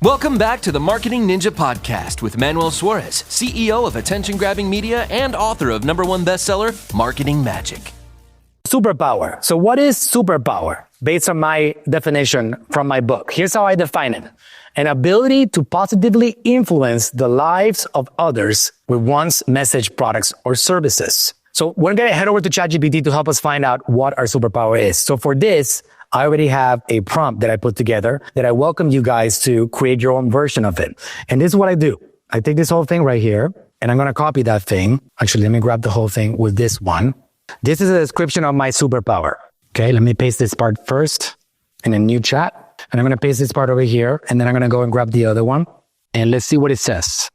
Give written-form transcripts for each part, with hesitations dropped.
Welcome back to the Marketing Ninja Podcast with Manuel Suarez, CEO of attention-grabbing media and author of #1 bestseller, Marketing Magic. Superpower. So what is superpower? Based on my definition from my book, here's how I define it. An ability to positively influence the lives of others with one's message, products, or services. So we're going to head over to ChatGPT to help us find out what our superpower is. So for this, I already have a prompt that I put together that I welcome you guys to create your own version of it. And this is what I do. I take this whole thing right here and I'm going to copy that thing. Actually, let me grab the whole thing with this one. This is a description of my superpower. Okay, let me paste this part first in a new chat. And I'm going to paste this part over here. And then I'm going to go and grab the other one. And let's see what it says.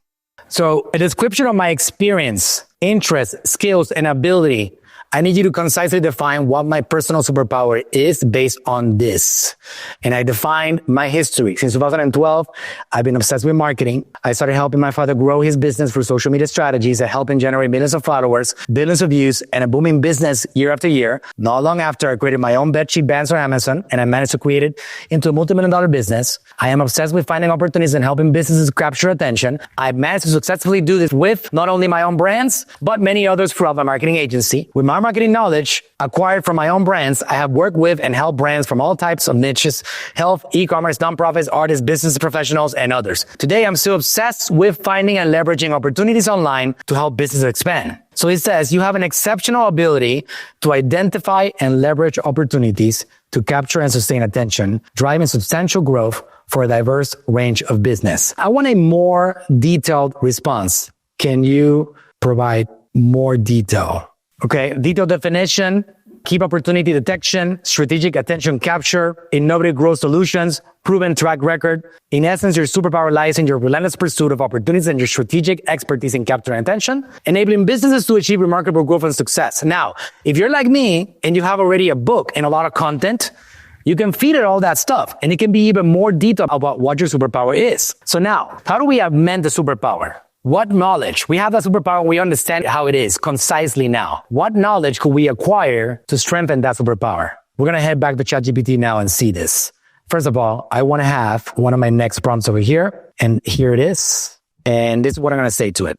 So a description of my experience, interests, skills, and ability. I need you to concisely define what my personal superpower is based on this. And I defined my history. Since 2012, I've been obsessed with marketing. I started helping my father grow his business through social media strategies that help him generate millions of followers, billions of views, and a booming business year after year. Not long after, I created my own bedsheet bands on Amazon, and I managed to create it into a multi-million-dollar business. I am obsessed with finding opportunities and helping businesses capture attention. I've managed to successfully do this with not only my own brands, but many others throughout my marketing agency. With my marketing knowledge acquired from my own brands, I have worked with and helped brands from all types of niches, health, e-commerce, nonprofits, artists, business professionals, and others. Today, I'm still obsessed with finding and leveraging opportunities online to help businesses expand. So it says you have an exceptional ability to identify and leverage opportunities to capture and sustain attention, driving substantial growth for a diverse range of business. I want a more detailed response. Can you provide more detail? Okay, detailed definition, key opportunity detection, strategic attention capture, innovative growth solutions, proven track record. In essence, your superpower lies in your relentless pursuit of opportunities and your strategic expertise in capturing attention, enabling businesses to achieve remarkable growth and success. Now, if you're like me and you have already a book and a lot of content, you can feed it all that stuff and it can be even more detailed about what your superpower is. So now, how do we amend the superpower? What knowledge? We have that superpower. We understand how it is concisely now. What knowledge could we acquire to strengthen that superpower? We're going to head back to ChatGPT now and see this. First of all, I want to have one of my next prompts over here. And here it is. And this is what I'm going to say to it.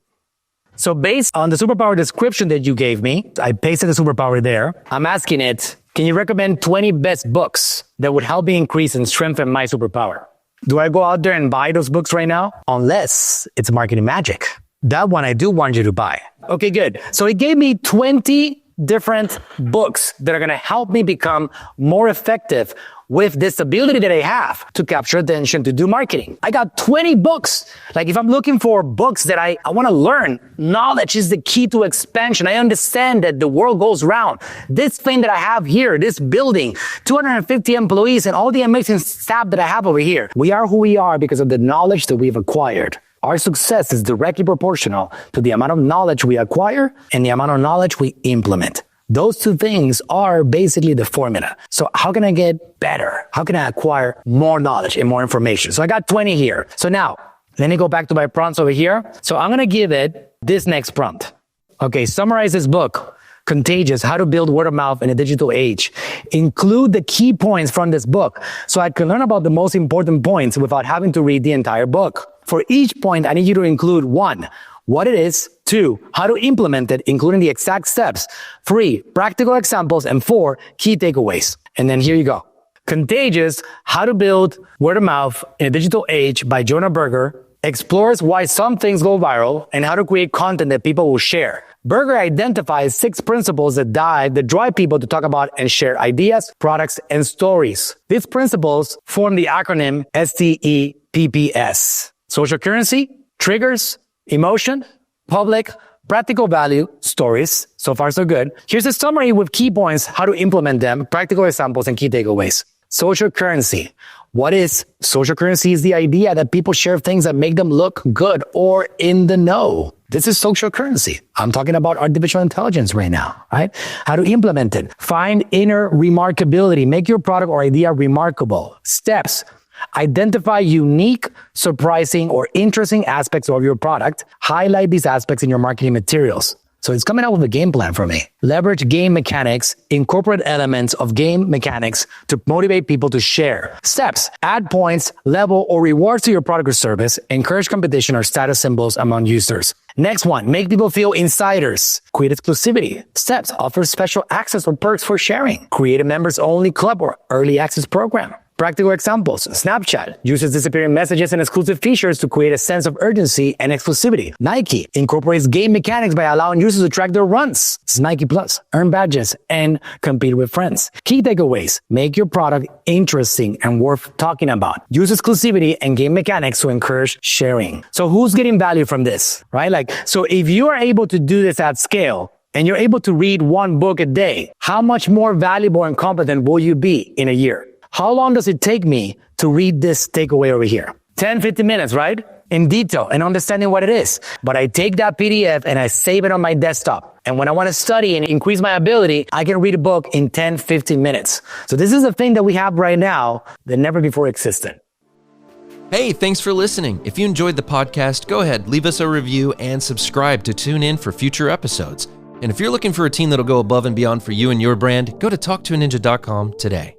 So based on the superpower description that you gave me, I pasted the superpower there. I'm asking it, can you recommend 20 best books that would help me increase and strengthen my superpower? Do I go out there and buy those books right now? Unless it's Marketing Magic. That one I do want you to buy. Okay, good. So it gave me 20 different books that are going to help me become more effective with this ability that I have to capture attention, to do marketing. I got 20 books. Like if I'm looking for books that I want to learn, knowledge is the key to expansion. I understand that the world goes round. This thing that I have here, this building, 250 employees and all the amazing staff that I have over here. We are who we are because of the knowledge that we've acquired. Our success is directly proportional to the amount of knowledge we acquire and the amount of knowledge we implement. Those two things are basically the formula. So how can I get better? How can I acquire more knowledge and more information? So I got 20 here. So now, let me go back to my prompts over here. So I'm going to give it this next prompt. Okay, summarize this book. Contagious, How to Build Word of Mouth in a Digital Age. Include the key points from this book so I can learn about the most important points without having to read the entire book. For each point, I need you to include 1, what it is, 2, how to implement it, including the exact steps, 3, practical examples, and 4, key takeaways. And then here you go. Contagious, How to Build Word of Mouth in a Digital Age by Jonah Berger explores why some things go viral and how to create content that people will share. Berger identifies 6 principles that drive people to talk about and share ideas, products, and stories. These principles form the acronym STEPPS. Social currency, triggers, emotion, public, practical value, stories. So far, so good. Here's a summary with key points, how to implement them, practical examples, and key takeaways. Social currency. What is social currency? Is the idea that people share things that make them look good or in the know. This is social currency. I'm talking about artificial intelligence right now, right? How to implement it. Find inner remarkability. Make your product or idea remarkable. Steps. Identify unique, surprising, or interesting aspects of your product. Highlight these aspects in your marketing materials. So it's coming out with a game plan for me. Leverage game mechanics, incorporate elements of game mechanics to motivate people to share. Steps: add points, level, or rewards to your product or service. Encourage competition or status symbols among users. Next one, make people feel insiders. Create exclusivity. Steps: offer special access or perks for sharing. Create a members only club or early access program. Practical examples: Snapchat uses disappearing messages and exclusive features to create a sense of urgency and exclusivity. Nike incorporates game mechanics by allowing users to track their runs. It's Nike Plus, earn badges, and compete with friends. Key takeaways: make your product interesting and worth talking about. Use exclusivity and game mechanics to encourage sharing. So who's getting value from this, right? So if you are able to do this at scale, and you're able to read one book a day, how much more valuable and competent will you be in a year? How long does it take me to read this takeaway over here? 10, 15 minutes, right? In detail and understanding what it is. But I take that PDF and I save it on my desktop. And when I want to study and increase my ability, I can read a book in 10, 15 minutes. So this is a thing that we have right now that never before existed. Hey, thanks for listening. If you enjoyed the podcast, go ahead, leave us a review and subscribe to tune in for future episodes. And if you're looking for a team that'll go above and beyond for you and your brand, go to talktoaninja.com today.